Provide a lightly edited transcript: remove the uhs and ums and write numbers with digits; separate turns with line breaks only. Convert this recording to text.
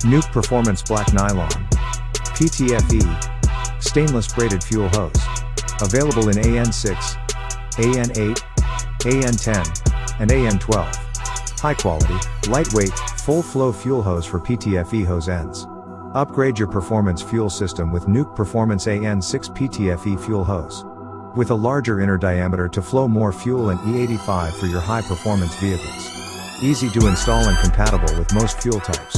Nuke Performance Black Nylon. PTFE. Stainless braided fuel hose. Available in AN-6, AN-8, AN-10, and AN-12. High quality, lightweight, full flow fuel hose for PTFE hose ends. Upgrade your performance fuel system with Nuke Performance AN-6 PTFE fuel hose. With a larger inner diameter to flow more fuel and E85 for your high performance vehicles. Easy to install and compatible with most fuel types.